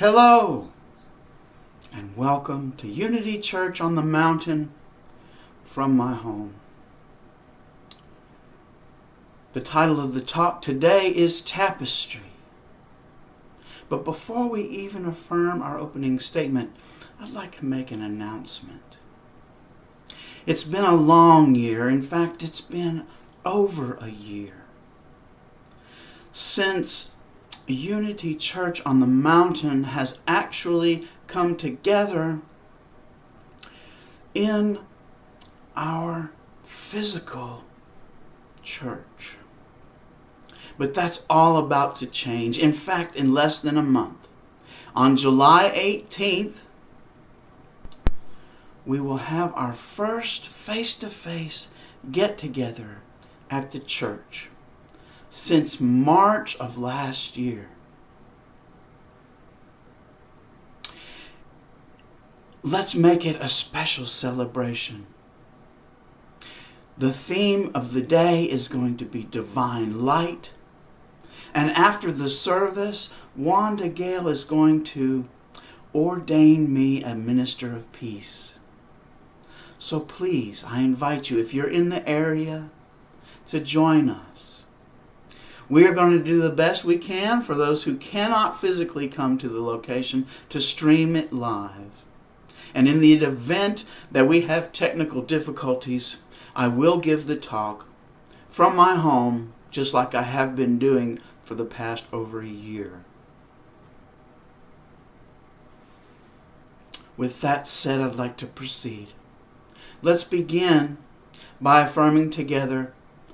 Hello, and welcome to Unity Church on the Mountain from my home. The title of the talk today is Tapestry. But before we even affirm our opening statement, I'd like to make an announcement. It's been a long year. In fact, it's been over a year since Unity Church on the Mountain has actually come together in our physical church. But that's all about to change. In fact, in less than a month, on July 18th, we will have our first face-to-face get-together at the church since March of last year. Let's make it a special celebration. The theme of the day is going to be Divine Light. And after the service, Wanda Gale is going to ordain me a minister of peace. So please, I invite you, if you're in the area, to join us. We are going to do the best we can for those who cannot physically come to the location to stream it live. And in the event that we have technical difficulties, I will give the talk from my home, just like I have been doing for the past over a year. With that said, I'd like to proceed. Let's begin by affirming together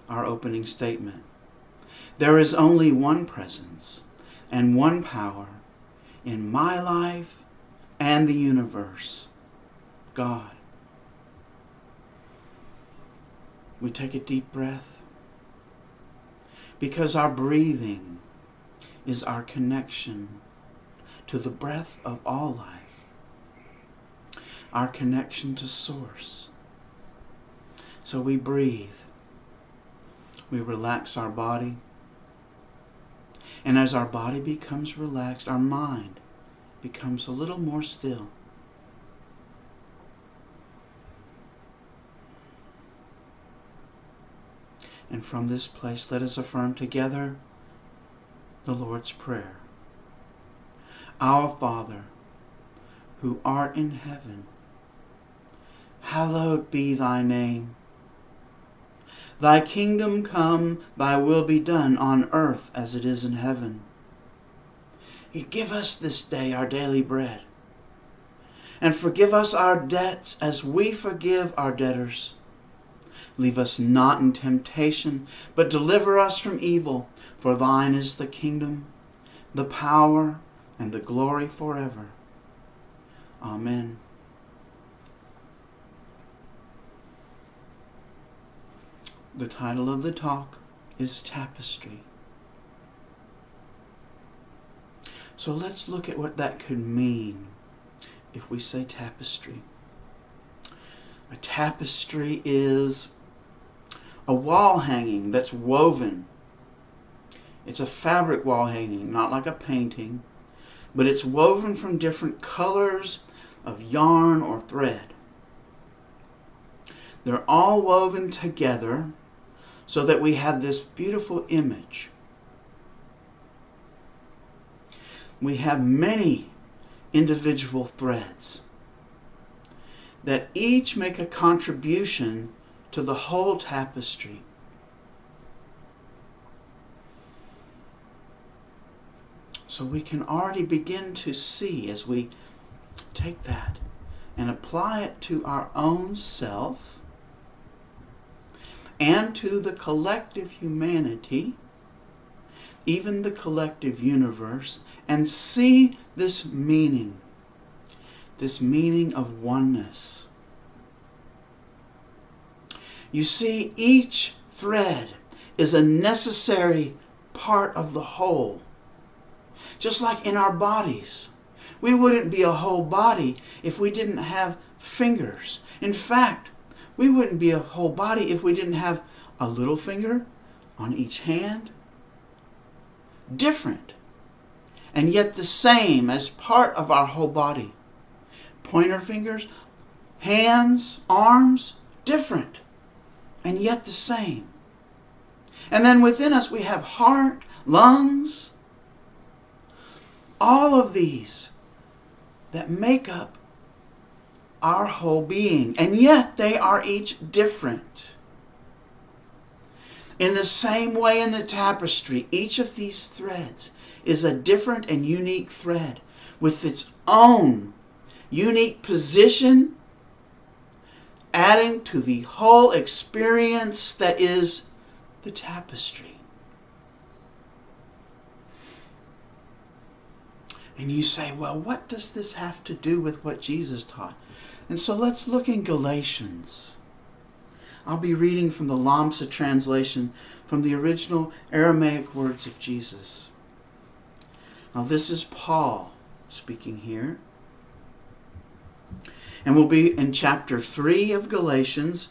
our opening statement. There is only one presence and one power in my life and the universe, God. We take a deep breath because our breathing is our connection to the breath of all life, our connection to Source. So we breathe, we relax our body, and as our body becomes relaxed, our mind becomes a little more still. And from this place, let us affirm together the Lord's Prayer. Our Father, who art in heaven, hallowed be thy name. Thy kingdom come, thy will be done on earth as it is in heaven. Give us this day our daily bread, and forgive us our debts as we forgive our debtors. Leave us not in temptation, but deliver us from evil. For thine is the kingdom, the power, and the glory forever. Amen. The title of the talk is Tapestry. So let's look at what that could mean if we say tapestry. A tapestry is a wall hanging that's woven. It's a fabric wall hanging, not like a painting, but it's woven from different colors of yarn or thread. They're all woven together so that we have this beautiful image. We have many individual threads that each make a contribution to the whole tapestry. So we can already begin to see as we take that and apply it to our own self and to the collective humanity, even the collective universe, and see this meaning of oneness. You see, each thread is a necessary part of the whole. Just like in our bodies. We wouldn't be a whole body if we didn't have fingers. In fact, we wouldn't be a whole body if we didn't have a little finger on each hand. Different. and yet the same as part of our whole body. Pointer fingers, hands, arms, different, and yet the same. And then within us we have heart, lungs, all of these that make up our whole being, and yet they are each different. In the same way in the tapestry, each of these threads is a different and unique thread with its own unique position, adding to the whole experience that is the tapestry. And you say, well, what does this have to do with what Jesus taught? And so let's look in Galatians. I'll be reading from the Lamsa translation from the original Aramaic words of Jesus. Now this is Paul speaking here. And we'll be in chapter 3 of Galatians,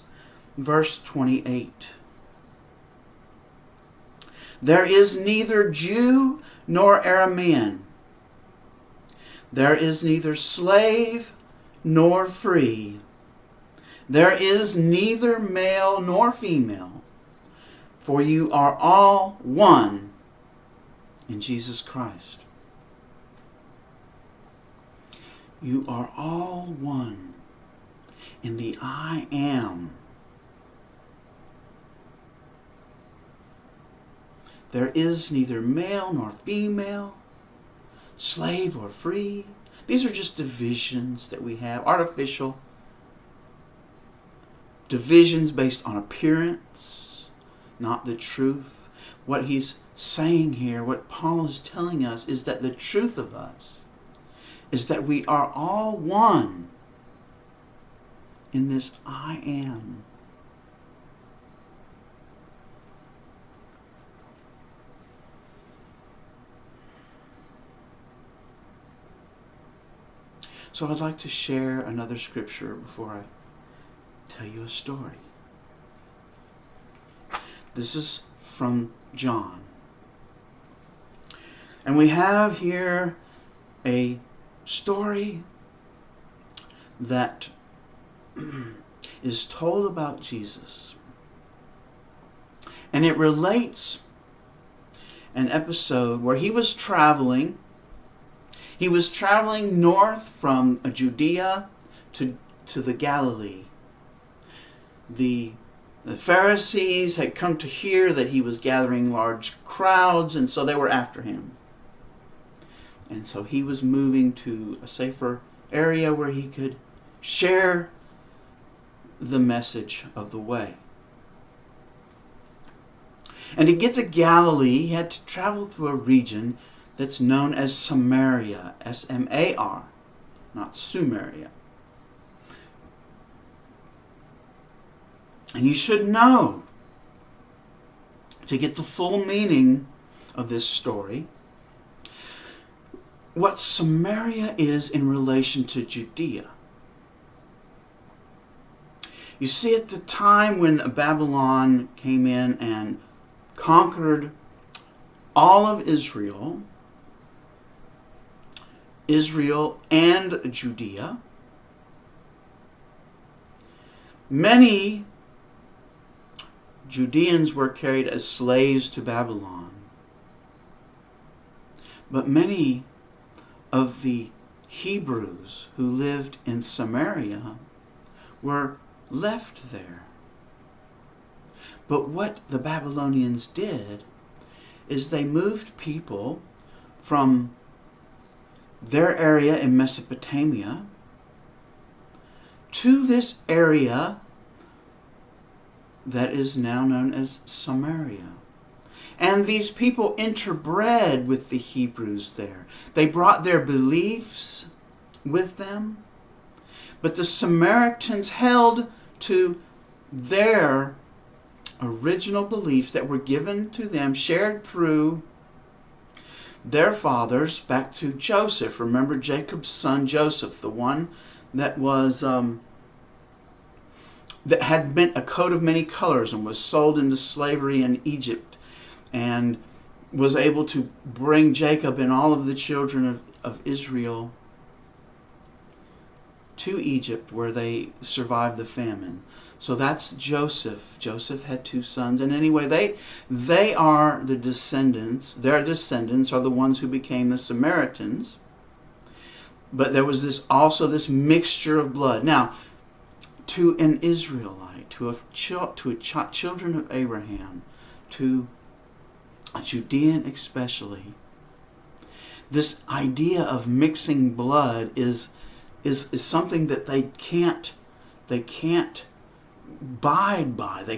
verse 28. There is neither Jew nor Aramean. There is neither slave nor free. There is neither male nor female, for you are all one in Jesus Christ. You are all one in the I am. There is neither male nor female, slave or free. These are just divisions that we have, artificial divisions based on appearance, not the truth. What he's saying here, what Paul is telling us, is that the truth of us is that we are all one in this I am. So I'd like to share another scripture before I tell you a story. This is from John. And we have here a story that is told about Jesus. And it relates an episode where he was traveling. He was traveling north from Judea to the Galilee. The Pharisees had come to hear that he was gathering large crowds, and so they were after him. And so he was moving to a safer area where he could share the message of the way. And to get to Galilee, he had to travel through a region that's known as Samaria, S-M-A-R, not Sumeria. And you should know, to get the full meaning of this story, what Samaria is in relation to Judea. You see, at the time when Babylon came in and conquered all of Israel and Judea, many Judeans were carried as slaves to Babylon. But many of the Hebrews who lived in Samaria were left there. But what the Babylonians did is they moved people from their area in Mesopotamia to this area that is now known as Samaria. And these people interbred with the Hebrews there. They brought their beliefs with them, but the Samaritans held to their original beliefs that were given to them, shared through their fathers back to Joseph. Remember Jacob's son Joseph, the one that was that had a coat of many colors and was sold into slavery in Egypt. And was able to bring Jacob and all of the children of Israel to Egypt, where they survived the famine. So that's Joseph. Joseph had 2 sons. And anyway, they are the descendants. Their descendants are the ones who became the Samaritans. But there was also this mixture of blood. Now, to an Israelite, to children of Abraham, to a Judean especially, this idea of mixing blood is something that they can't abide by. They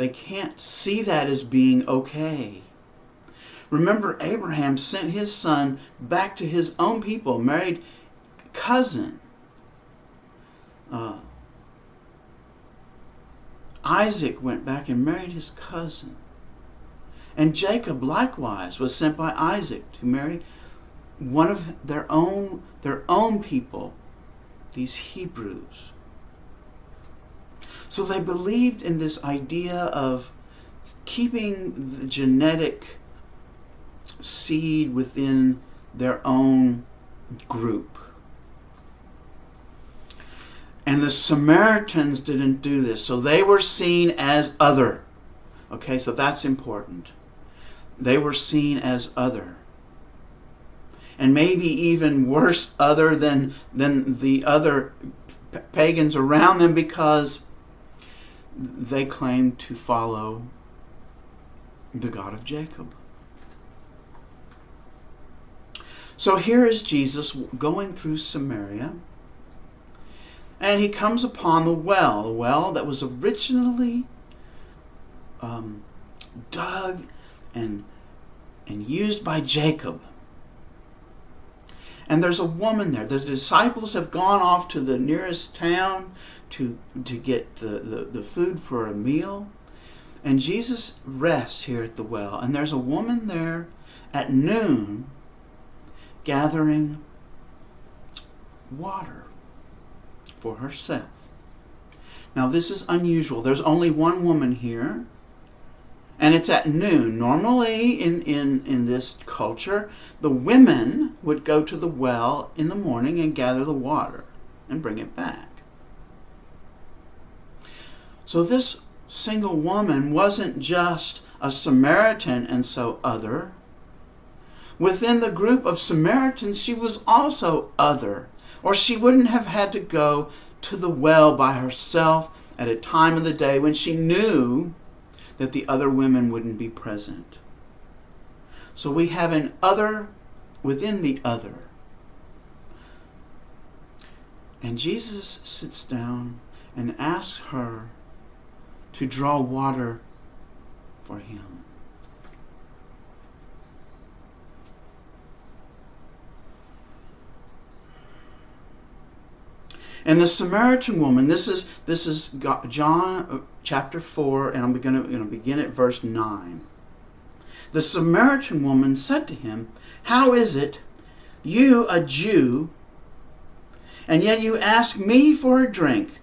can't see that as being okay. Remember, Abraham sent his son back to his own people, married cousin. Isaac went back and married his cousin. And Jacob likewise was sent by Isaac to marry one of their own people, these Hebrews. So they believed in this idea of keeping the genetic seed within their own group. And the Samaritans didn't do this. So they were seen as other. Okay, so that's important. They were seen as other. And maybe even worse other than the other pagans around them, because they claimed to follow the God of Jacob. So here is Jesus going through Samaria, and he comes upon the well that was originally dug and used by Jacob. And there's a woman there. The disciples have gone off to the nearest town to get the food for a meal. And Jesus rests here at the well. And there's a woman there at noon gathering water for herself. Now this is unusual. There's only one woman here. And it's at noon. Normally in this culture, the women would go to the well in the morning and gather the water and bring it back. So this single woman wasn't just a Samaritan and so other. Within the group of Samaritans, she was also other, or she wouldn't have had to go to the well by herself at a time of the day when she knew that the other women wouldn't be present. So we have an other within the other. And Jesus sits down and asks her to draw water for him. And the Samaritan woman, this is John chapter 4, and I'm going to begin at verse 9. The Samaritan woman said to him, "How is it, you, a Jew, and yet you ask me for a drink,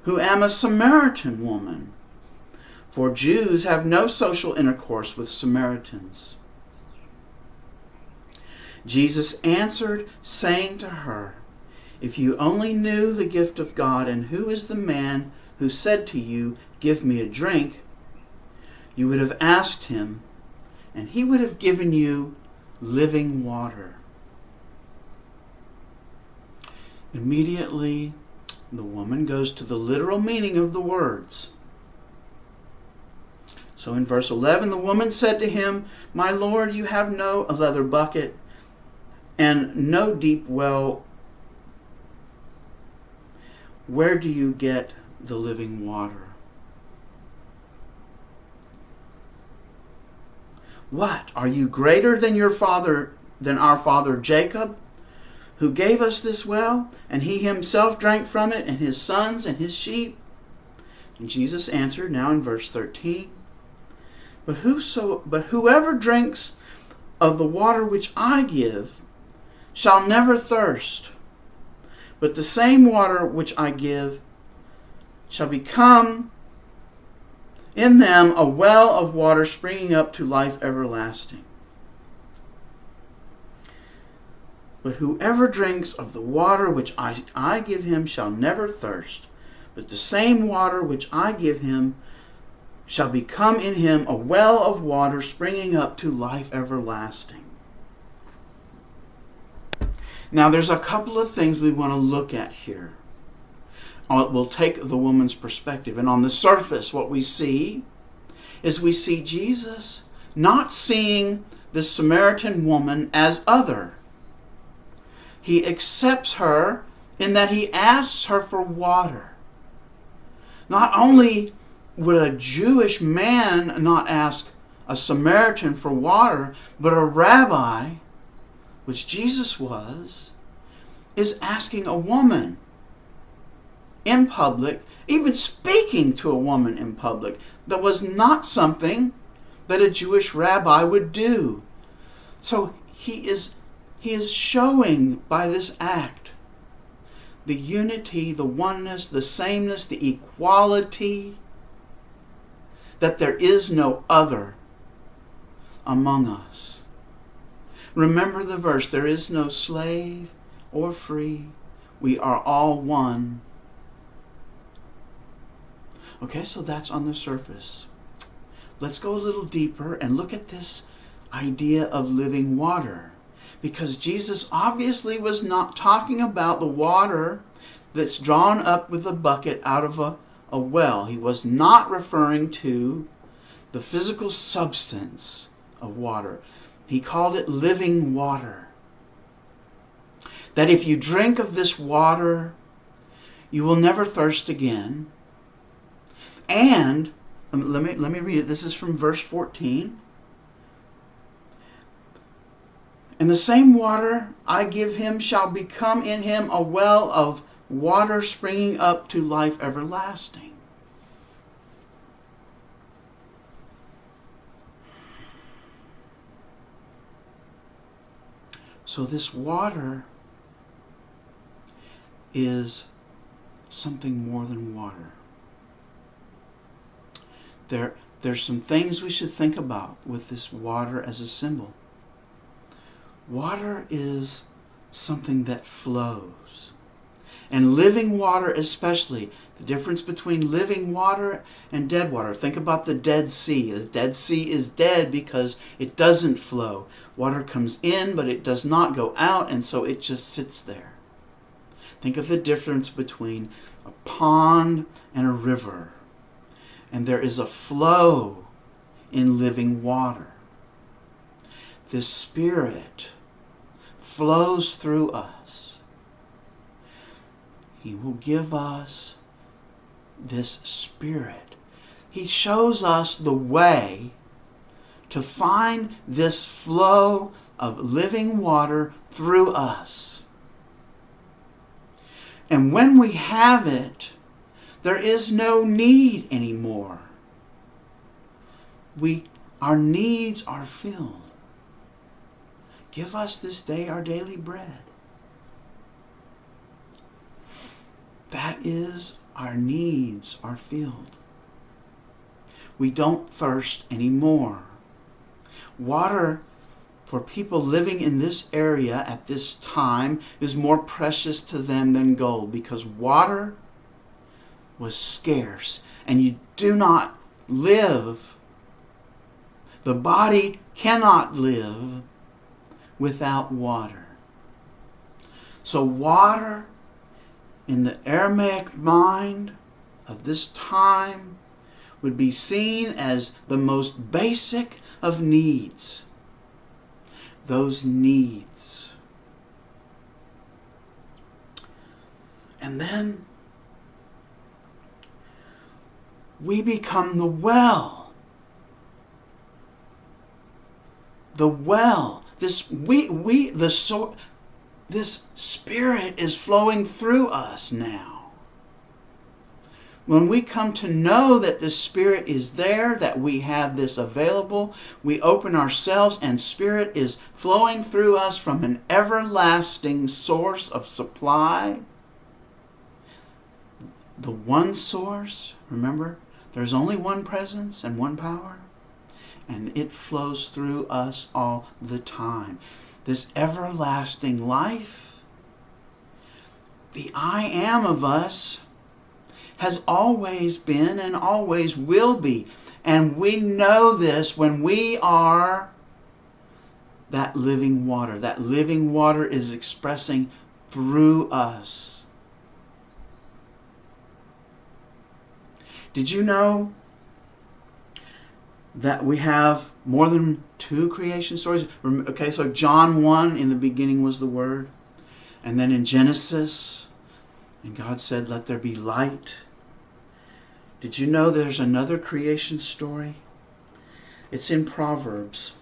who am a Samaritan woman? For Jews have no social intercourse with Samaritans." Jesus answered, saying to her, "If you only knew the gift of God and who is the man who said to you, 'Give me a drink,' you would have asked him, and he would have given you living water." Immediately, the woman goes to the literal meaning of the words. So in verse 11, the woman said to him, "My Lord, you have no leather bucket and no deep well. Where do you get the living water? What? Are you greater than our father Jacob, who gave us this well, and he himself drank from it, and his sons and his sheep?" And Jesus answered, now in verse 13, But whoever drinks of the water which I give shall never thirst. But the same water which I give shall become in them a well of water springing up to life everlasting. But whoever drinks of the water which I give him shall never thirst, but the same water which I give him shall become in him a well of water springing up to life everlasting. Now there's a couple of things we want to look at here. We'll take the woman's perspective. And on the surface, what we see is we see Jesus not seeing the Samaritan woman as other. He accepts her in that he asks her for water. Not only would a Jewish man not ask a Samaritan for water, but a rabbi, which Jesus was, is asking a woman in public, even speaking to a woman in public. That was not something that a Jewish rabbi would do. So he is showing by this act the unity, the oneness, the sameness, the equality, that there is no other among us. Remember the verse, there is no slave or free. We are all one. Okay, so that's on the surface. Let's go a little deeper and look at this idea of living water. Because Jesus obviously was not talking about the water that's drawn up with a bucket out of a well. He was not referring to the physical substance of water. He called it living water. That if you drink of this water, you will never thirst again. And, let me read it. This is from verse 14. And the same water I give him shall become in him a well of water springing up to life everlasting. So this water is something more than water. There's some things we should think about with this water as a symbol. Water is something that flows. And living water especially, the difference between living water and dead water. Think about the Dead Sea. The Dead Sea is dead because it doesn't flow. Water comes in, but it does not go out, and so it just sits there. Think of the difference between a pond and a river. And there is a flow in living water. This Spirit flows through us. He will give us this Spirit. He shows us the way to find this flow of living water through us. And when we have it, there is no need anymore. Our needs are filled. Give us this day our daily bread. That is, our needs are filled. We don't thirst anymore. Water for people living in this area at this time is more precious to them than gold, because water was scarce, and you do not live. The body cannot live without water. So water, in the Aramaic mind of this time, would be seen as the most basic of needs. Those needs. And then we become the well. The well. This Spirit is flowing through us now. When we come to know that the Spirit is there, that we have this available, we open ourselves and Spirit is flowing through us from an everlasting source of supply. The one source, remember? There's only one presence and one power, and it flows through us all the time. This everlasting life, the I am of us, has always been and always will be. And we know this when we are that living water. That living water is expressing through us. Did you know that we have more than 2 creation stories? Okay, so John 1, in the beginning was the Word. And then in Genesis, and God said, let there be light. Did you know there's another creation story? It's in Proverbs.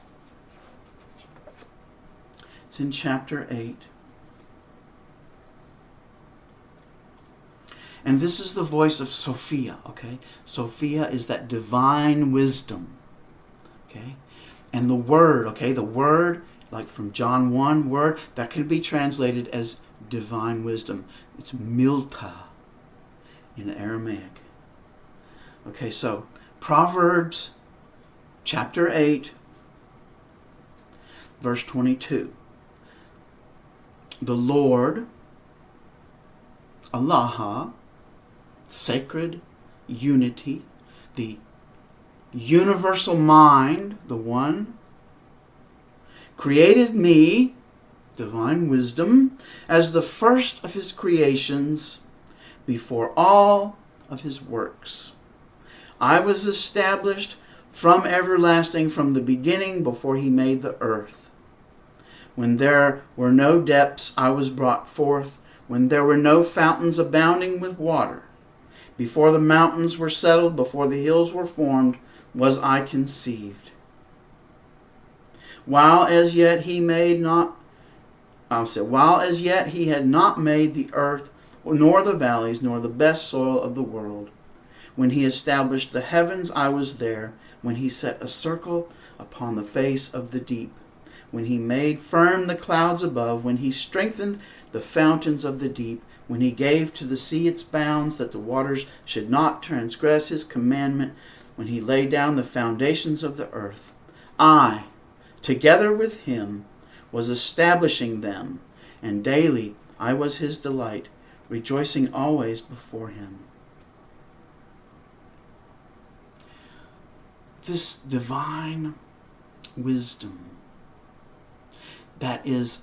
It's in chapter 8. And this is the voice of Sophia, okay? Sophia is that divine wisdom, okay? And the Word, okay? The Word, like from John 1, Word, that can be translated as divine wisdom. It's Milta in Aramaic. Okay, so Proverbs chapter 8, verse 22. The Lord, Allah, sacred unity, the universal mind, the one, created me, divine wisdom, as the first of his creations before all of his works. I was established from everlasting, from the beginning, before he made the earth. When there were no depths, I was brought forth. When there were no fountains abounding with water. Before the mountains were settled, before the hills were formed, was I conceived. While as yet he had not made the earth, nor the valleys, nor the best soil of the world. When he established the heavens, I was there. When he set a circle upon the face of the deep. When he made firm the clouds above. When he strengthened the fountains of the deep. When he gave to the sea its bounds, that the waters should not transgress his commandment. When he laid down the foundations of the earth. I, together with him, was establishing them. And daily I was his delight, rejoicing always before him. This divine wisdom that is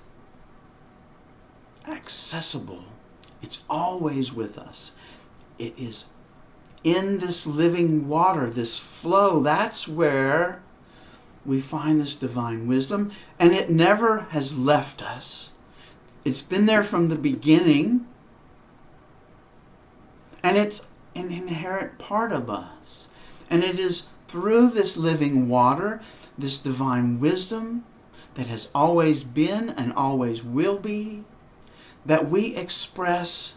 accessible, it's always with us. It is in this living water, this flow. That's where we find this divine wisdom, and it never has left us. It's been there from the beginning, and it's an inherent part of us. And it is through this living water, this divine wisdom that has always been and always will be, that we express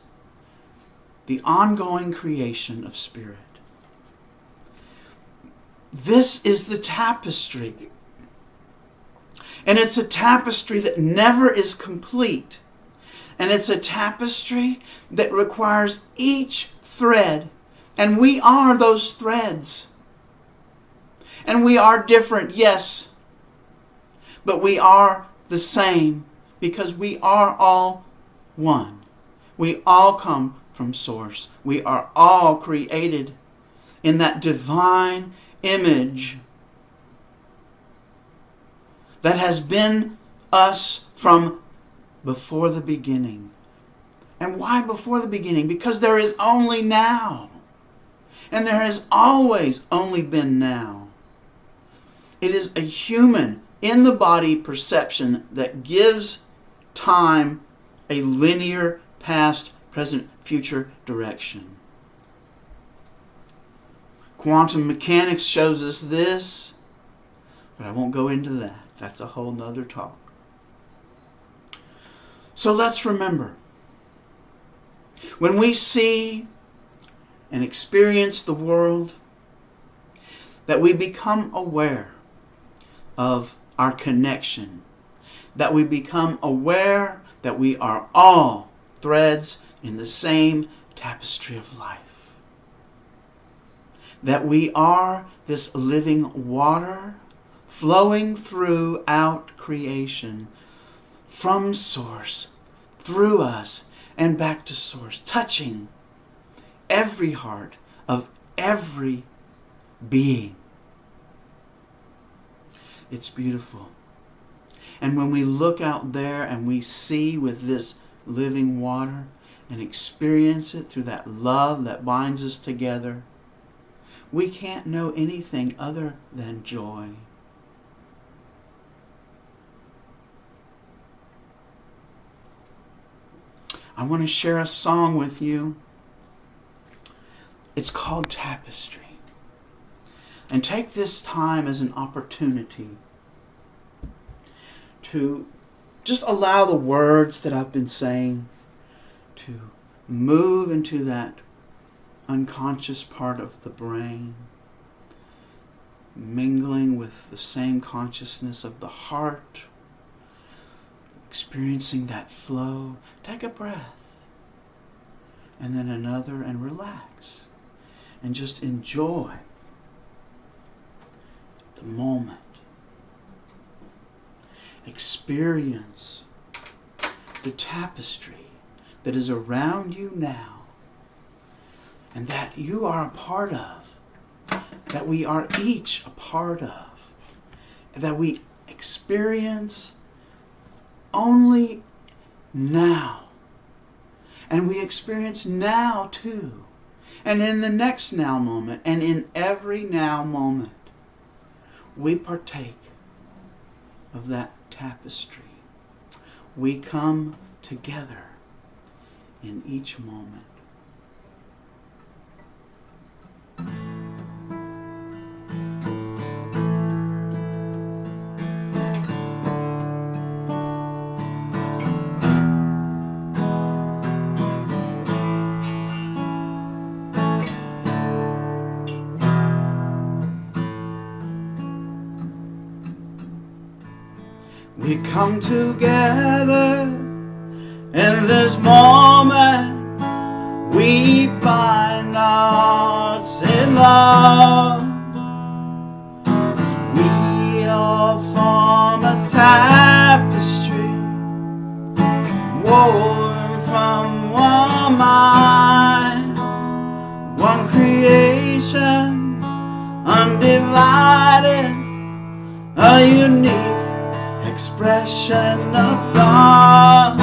the ongoing creation of spirit. This is the tapestry. And it's a tapestry that never is complete. And it's a tapestry that requires each thread. And we are those threads. And we are different, yes. But we are the same because we are all one. We all come from source. We are all created in that divine image that has been us from before the beginning. And why before the beginning? Because there is only now. And there has always only been now. It is a human in the body perception that gives time a linear past, present, future direction. Quantum mechanics shows us this, but I won't go into that. That's a whole nother talk. So let's remember, when we see and experience the world, that we become aware of our connection, that we become aware that we are all threads in the same tapestry of life. that we are this living water flowing throughout creation, from source, through us, and back to source, touching every heart of every being. It's beautiful. And when we look out there and we see with this living water and experience it through that love that binds us together, we can't know anything other than joy. I want to share a song with you. It's called Tapestry. And take this time as an opportunity to just allow the words that I've been saying to move into that unconscious part of the brain, mingling with the same consciousness of the heart, experiencing that flow. Take a breath, and then another, and relax, and just enjoy the moment. Experience the tapestry that is around you now, and that you are a part of, that we are each a part of, that we experience only now. And we experience now too. And in the next now moment, and in every now moment, we partake of that tapestry. We come together in each moment. We come together in this moment. We bind hearts in love. We all form a tapestry, woven from one mind, one creation, undivided, a unique expression of God.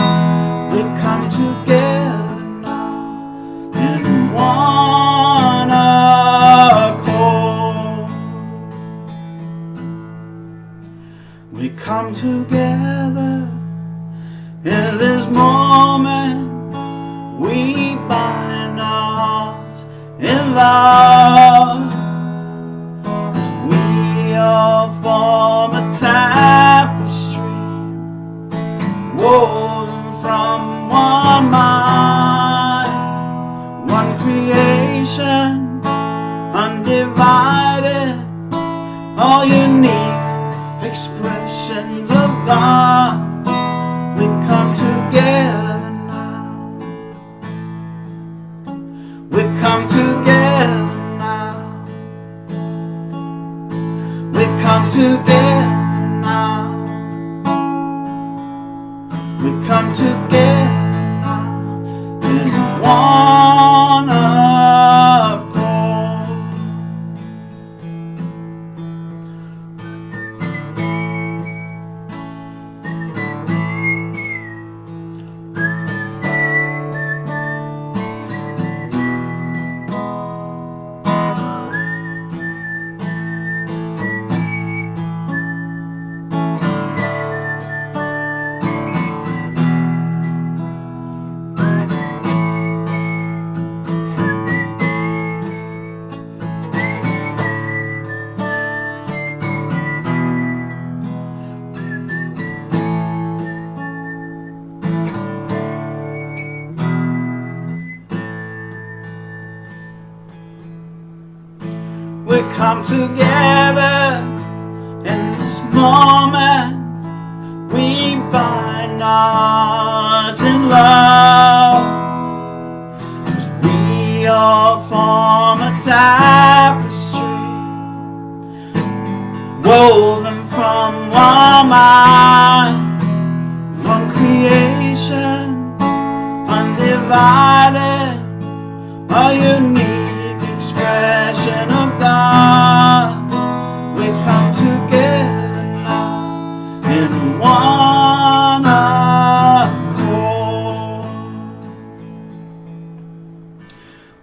We come together now in one accord. We come together in this moment. We bind our hearts in love. We all form a tapestry, woven from one mind, one creation, undivided, all unique expressions of God. We come together now. We come together now. We come together now. We come together now in one accord. We come together in this moment. We bind our hearts in love. We all form a tapestry, woven from one mind, one creation, undivided, a unique expression of God. We come together now in one accord.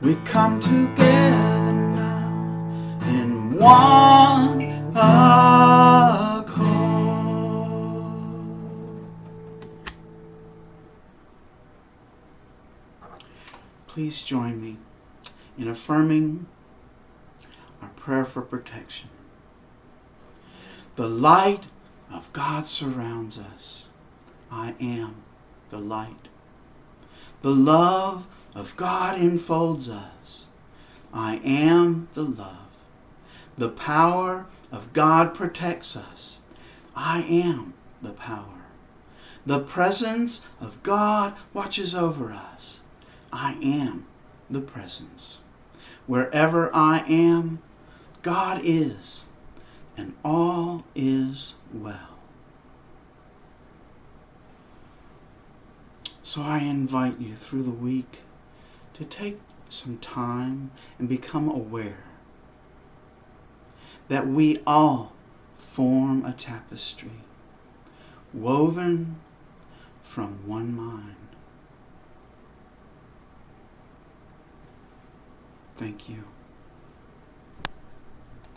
We come together now in one accord. Please join me in affirming our prayer for protection. The light of God surrounds us. I am the light. The love of God enfolds us. I am the love. The power of God protects us. I am the power. The presence of God watches over us. I am the presence. Wherever I am, God is, and all is well. So I invite you through the week to take some time and become aware that we all form a tapestry woven from one mind. Thank you.